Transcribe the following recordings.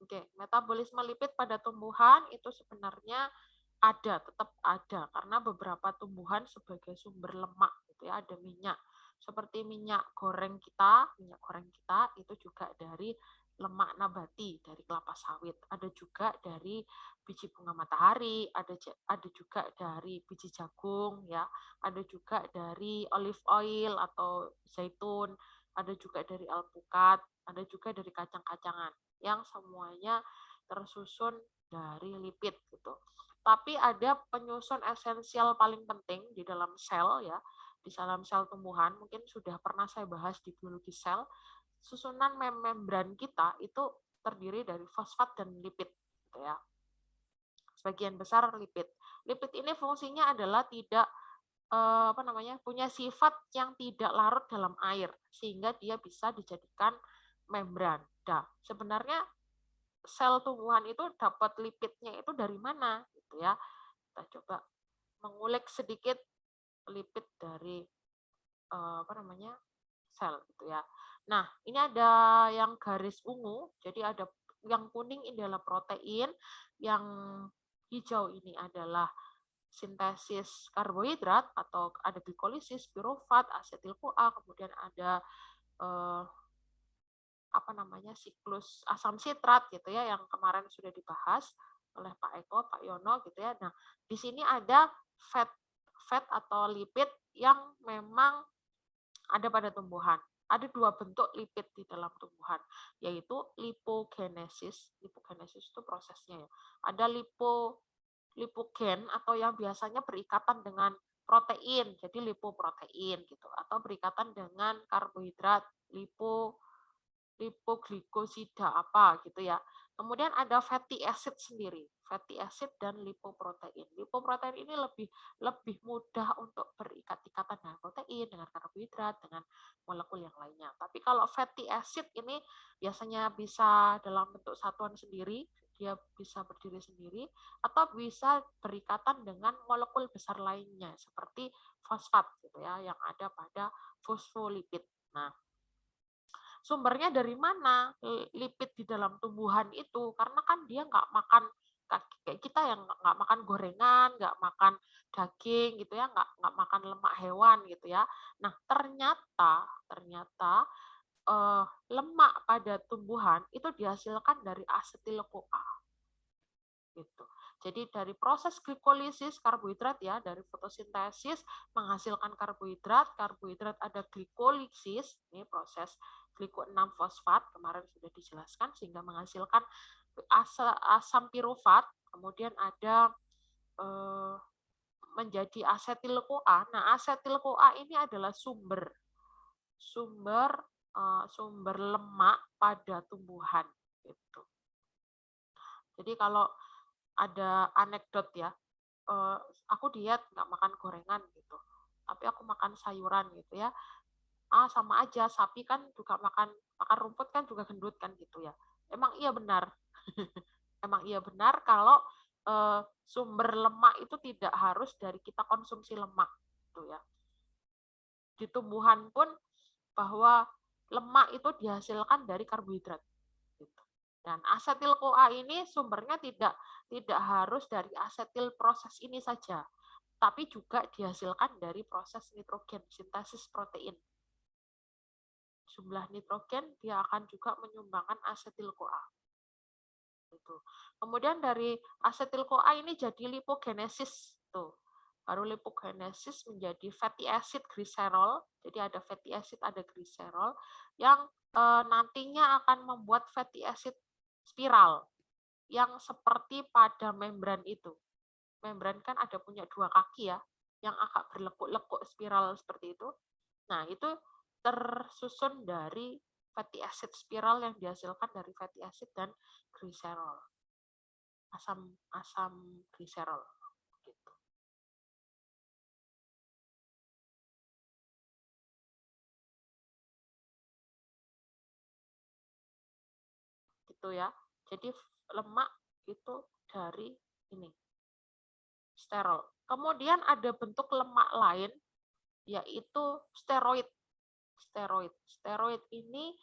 Oke, metabolisme lipid pada tumbuhan itu sebenarnya tetap ada, karena beberapa tumbuhan sebagai sumber lemak gitu ya, ada minyak. Seperti minyak goreng kita itu juga dari lemak nabati, dari kelapa sawit. Ada juga dari biji bunga matahari, ada juga dari biji jagung ya, ada juga dari olive oil atau zaitun, ada juga dari alpukat, ada juga dari kacang-kacangan yang semuanya tersusun dari lipid gitu. Tapi ada penyusun esensial paling penting di dalam sel ya, di dalam sel tumbuhan, mungkin sudah pernah saya bahas di biologi sel. Susunan membran kita itu terdiri dari fosfat dan lipid gitu ya. Sebagian besar lipid. Lipid ini fungsinya adalah tidak punya sifat yang tidak larut dalam air sehingga dia bisa dijadikan membran. Nah, sebenarnya sel tumbuhan itu dapat lipidnya itu dari mana gitu ya. Kita coba mengulik sedikit lipid dari sel gitu ya. Nah, ini ada yang garis ungu, jadi ada yang kuning ini adalah protein, yang hijau ini adalah sintesis karbohidrat atau ada glikolisis, pirufat, asetil-CoA, kemudian ada eh, siklus asam sitrat gitu ya yang kemarin sudah dibahas oleh Pak Eko, Pak Yono gitu ya. Nah, di sini ada fat atau lipid yang memang ada pada tumbuhan. Ada dua bentuk lipid di dalam tumbuhan, yaitu lipogenesis. Lipogenesis itu prosesnya ya. Ada lipogen atau yang biasanya berikatan dengan protein, jadi lipoprotein gitu, atau berikatan dengan karbohidrat, lipoglikosida apa gitu ya. Kemudian ada fatty acid sendiri, fatty acid dan lipoprotein. Lipoprotein ini lebih mudah untuk berikat-ikatan dengan protein, dengan karbohidrat, dengan molekul yang lainnya. Tapi kalau fatty acid ini biasanya bisa dalam bentuk satuan sendiri, dia bisa berdiri sendiri, atau bisa berikatan dengan molekul besar lainnya seperti fosfat gitu ya, yang ada pada fosfolipid. Nah, sumbernya dari mana lipid di dalam tumbuhan itu, karena kan dia nggak makan kayak kita yang nggak makan gorengan, nggak makan daging gitu ya, nggak makan lemak hewan gitu ya. Nah, ternyata lemak pada tumbuhan itu dihasilkan dari asetil-CoA gitu. Jadi dari proses glikolisis karbohidrat ya, dari fotosintesis menghasilkan karbohidrat, karbohidrat ada glikolisis, ini proses gliko 6 fosfat kemarin sudah dijelaskan sehingga menghasilkan asam pirufat, kemudian ada menjadi asetil CoA. Nah, asetil CoA ini adalah sumber lemak pada tumbuhan gitu. Jadi kalau ada anekdot ya, aku diet nggak makan gorengan gitu, tapi aku makan sayuran gitu ya. Sama aja, sapi kan juga makan rumput kan juga gendut kan gitu ya. Emang iya benar. Emang iya benar kalau sumber lemak itu tidak harus dari kita konsumsi lemak gitu ya. Di tumbuhan pun bahwa lemak itu dihasilkan dari karbohidrat gitu. Dan asetil CoA ini sumbernya tidak harus dari asetil proses ini saja, tapi juga dihasilkan dari proses nitrogen, sintesis protein. Jumlah nitrogen dia akan juga menyumbangkan asetil CoA. Itu. Kemudian dari asetil CoA ini jadi lipogenesis tuh. Baru lipogenesis menjadi fatty acid gliserol. Jadi ada fatty acid, ada gliserol yang nantinya akan membuat fatty acid spiral yang seperti pada membran itu. Membran kan ada punya dua kaki ya, yang agak berlekuk-lekuk spiral seperti itu. Nah, itu tersusun dari fatty acid spiral yang dihasilkan dari fatty acid dan gliserol. Asam gliserol gitu. Gitu ya. Jadi lemak itu dari ini sterol. Kemudian ada bentuk lemak lain yaitu steroid. Steroid ini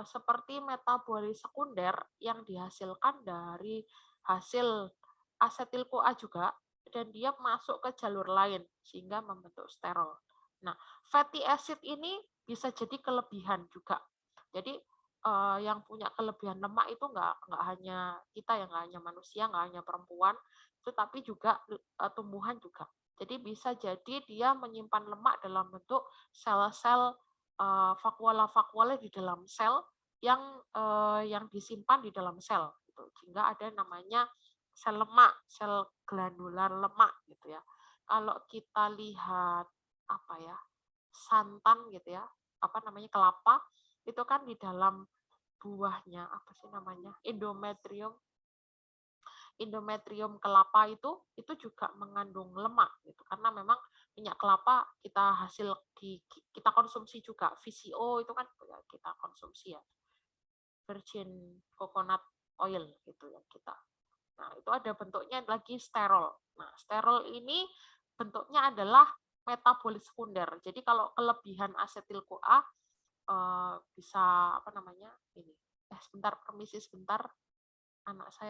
seperti metabolis sekunder yang dihasilkan dari hasil asetil-CoA juga, dan dia masuk ke jalur lain sehingga membentuk sterol. Nah, fatty acid ini bisa jadi kelebihan juga. Jadi yang punya kelebihan lemak itu nggak hanya kita, yang nggak hanya manusia, nggak hanya perempuan, itu tapi juga tumbuhan juga. Jadi bisa jadi dia menyimpan lemak dalam bentuk sel-sel vakuola-vakuola di dalam sel yang disimpan di dalam sel gitu. Sehingga ada namanya sel lemak, sel glandular lemak gitu ya. Kalau kita lihat apa ya, santan gitu ya, apa namanya, kelapa, itu kan di dalam buahnya apa sih namanya, endometrium kelapa itu juga mengandung lemak gitu, karena memang minyak kelapa kita konsumsi juga, VCO itu kan kita konsumsi ya, virgin coconut oil gitu ya kita. Nah, itu ada bentuknya lagi sterol. Nah, sterol ini bentuknya adalah metabolis sekunder. Jadi kalau kelebihan asetil CoA bisa apa namanya ini. Sebentar, permisi sebentar, anak saya